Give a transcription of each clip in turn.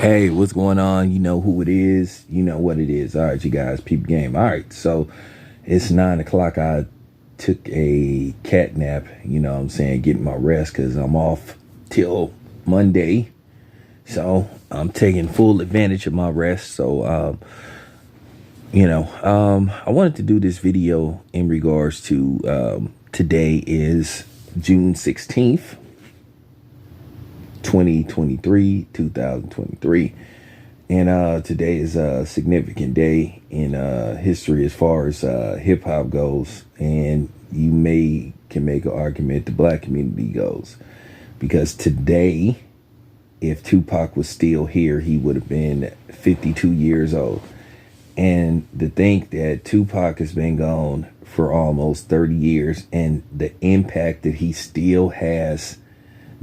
Hey, what's going on? You know who it is. You know what it is. All right, you guys, peep game. All right, so it's 9 o'clock. I took a cat nap, you know what I'm saying, getting my rest because I'm off till Monday. So I'm taking full advantage of my rest. So, I wanted to do this video in regards to today is June 16th. 2023. And today is a significant day in history as far as hip hop goes, and can make an argument the black community goes, because today, if Tupac was still here, he would have been 52 years old. And to think that Tupac has been gone for almost 30 years and the impact that he still has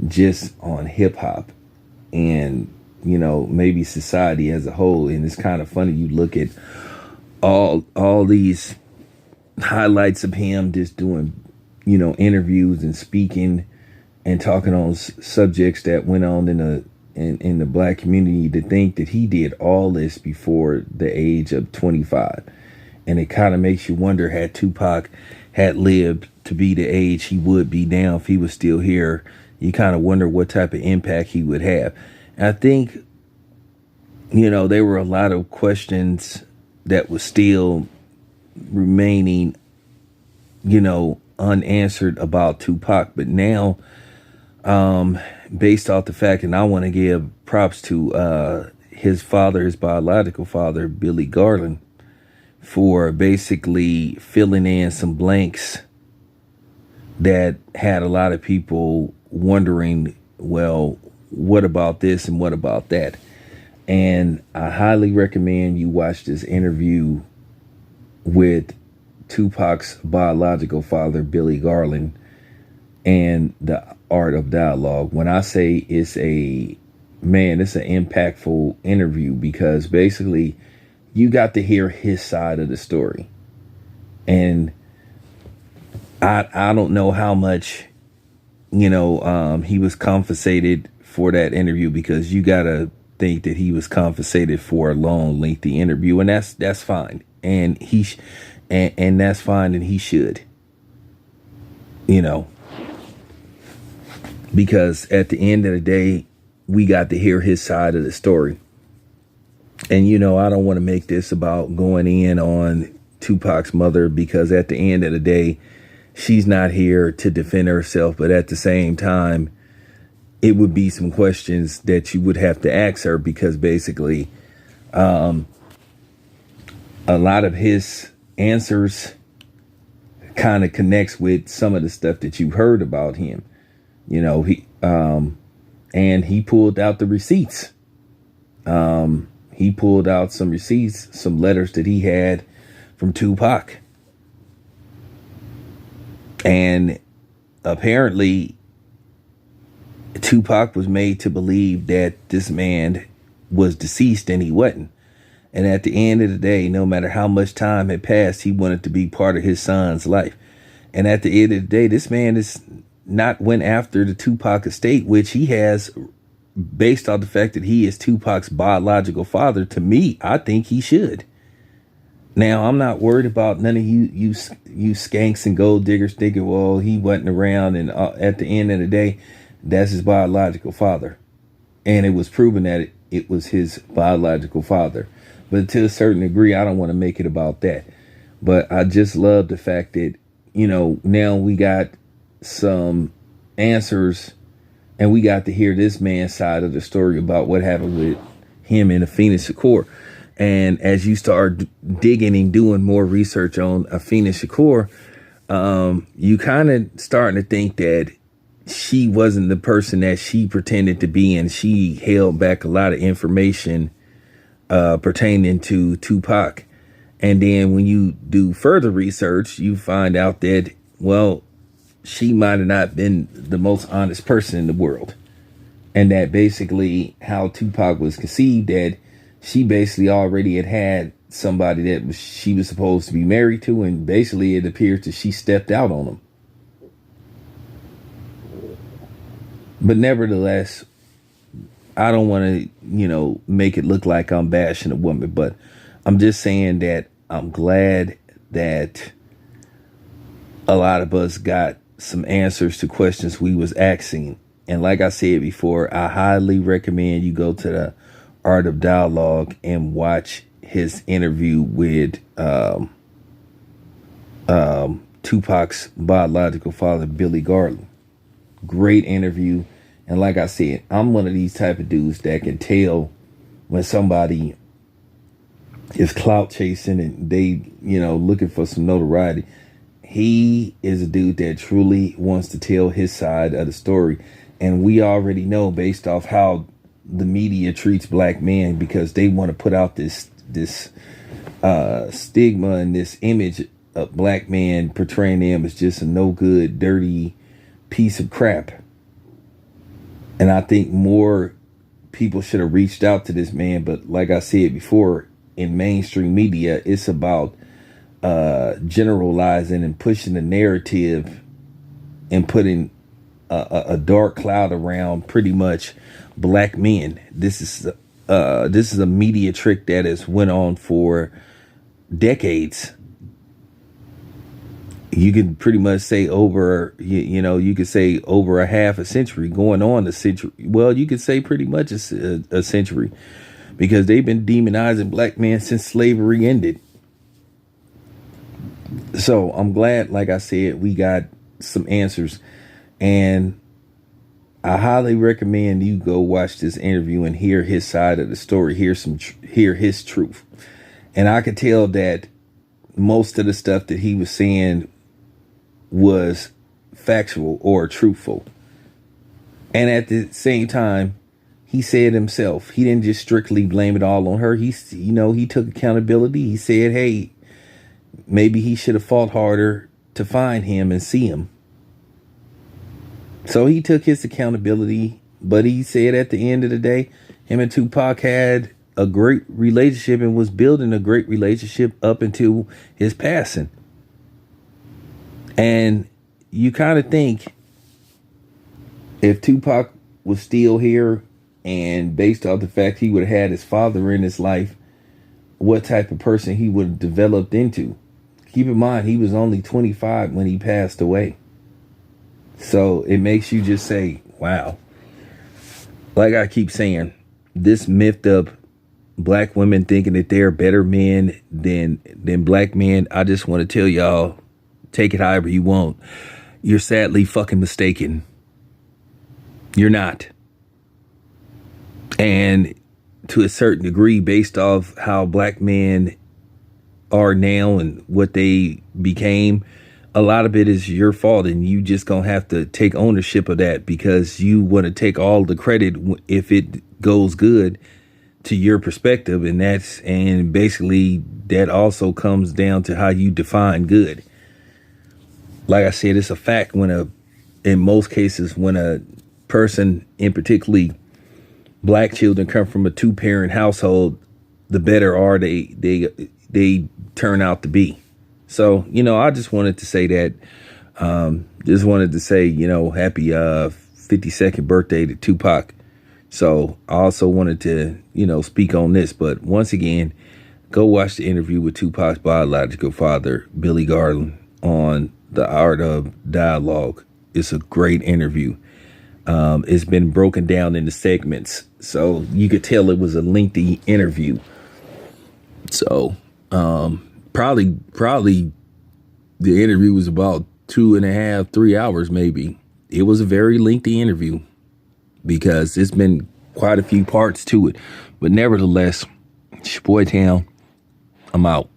just on hip hop and, maybe society as a whole. And it's kind of funny. You look at all these highlights of him just doing, interviews and speaking and talking on subjects that went on in the black community, to think that he did all this before the age of 25. And it kind of makes you wonder, had Tupac had lived to be the age he would be now if he was still here, you kind of wonder what type of impact he would have. And I think, there were a lot of questions that was still remaining, unanswered about Tupac. But now, based off the fact, and I want to give props to his father, his biological father, Billy Garland, for basically filling in some blanks that had a lot of people wondering, well, what about this and what about that? And I highly recommend you watch this interview with Tupac's biological father, Billy Garland, and The Art of Dialogue. When I say it's an impactful interview, because basically you got to hear his side of the story. And I don't know how much, he was compensated for that interview, because you got to think that he was compensated for a long, lengthy interview. And that's fine. And and that's fine. And he should, because at the end of the day, we got to hear his side of the story. And, I don't want to make this about going in on Tupac's mother, because at the end of the day, she's not here to defend herself. But at the same time, it would be some questions that you would have to ask her, because basically a lot of his answers kind of connects with some of the stuff that you heard about him. And he pulled out the receipts. He pulled out some receipts, some letters that he had from Tupac. And apparently Tupac was made to believe that this man was deceased, and he wasn't. And at the end of the day, no matter how much time had passed, he wanted to be part of his son's life. And at the end of the day, this man is not went after the Tupac estate, which he has, based on the fact that he is Tupac's biological father. To me, I think he should. Now, I'm not worried about none of you skanks and gold diggers thinking, well, he wasn't around. And at the end of the day, that's his biological father. And it was proven that it was his biological father. But to a certain degree, I don't want to make it about that. But I just love the fact that, now we got some answers, and we got to hear this man's side of the story about what happened with him and Afeni Shakur. And as you start digging and doing more research on Afeni Shakur, you kind of starting to think that she wasn't the person that she pretended to be, and she held back a lot of information pertaining to Tupac. And then when you do further research, you find out that, well, she might have not been the most honest person in the world. And that basically how Tupac was conceived, that she basically already had somebody that she was supposed to be married to, and basically it appears that she stepped out on him. But nevertheless, I don't want to, make it look like I'm bashing a woman, but I'm just saying that I'm glad that a lot of us got some answers to questions we was asking. And like I said before, I highly recommend you go to the Art of Dialogue and watch his interview with Tupac's biological father, Billy Garland. Great interview. And like I said, I'm one of these type of dudes that can tell when somebody is clout chasing and they, looking for some notoriety. He is a dude that truly wants to tell his side of the story. And we already know, based off how the media treats black men, because they want to put out this stigma and this image of black men, portraying them as just a no good, dirty piece of crap. And I think more people should have reached out to this man. But like I said before, in mainstream media, it's about generalizing and pushing the narrative and putting a dark cloud around pretty much black men. This is a media trick that has went on for decades. You can pretty much say over, you could say over a half a century, going on a century. Well, you could say pretty much a century, because they've been demonizing black men since slavery ended. So I'm glad, like I said, we got some answers, and I highly recommend you go watch this interview and hear his side of the story, hear his truth. And I could tell that most of the stuff that he was saying was factual or truthful. And at the same time, he said himself, he didn't just strictly blame it all on her. He took accountability. He said, hey, maybe he should have fought harder to find him and see him. So he took his accountability, but he said at the end of the day, him and Tupac had a great relationship and was building a great relationship up until his passing. And you kind of think, if Tupac was still here, and based off the fact he would have had his father in his life, what type of person he would have developed into. Keep in mind, he was only 25 when he passed away. So it makes you just say, wow. Like I keep saying, this miffed up black women thinking that they're better men than black men, I just want to tell y'all, take it however you want. You're sadly fucking mistaken. You're not. And to a certain degree, based off how black men are now and what they became, a lot of it is your fault, and you just gonna have to take ownership of that, because you want to take all the credit if it goes good to your perspective. And basically that also comes down to how you define good. Like I said, it's a fact in most cases, when a person, in particularly black children, come from a 2-parent household, the better are they turn out to be. So, I just wanted to say that. Just wanted to say, happy 52nd birthday to Tupac. So I also wanted to, speak on this. But once again, go watch the interview with Tupac's biological father, Billy Garland, on the Art of Dialogue. It's a great interview. It's been broken down into segments, so you could tell it was a lengthy interview. So probably the interview was about 2.5, 3 hours, maybe. It was a very lengthy interview because it's been quite a few parts to it. But nevertheless, it's your boy Town. I'm out.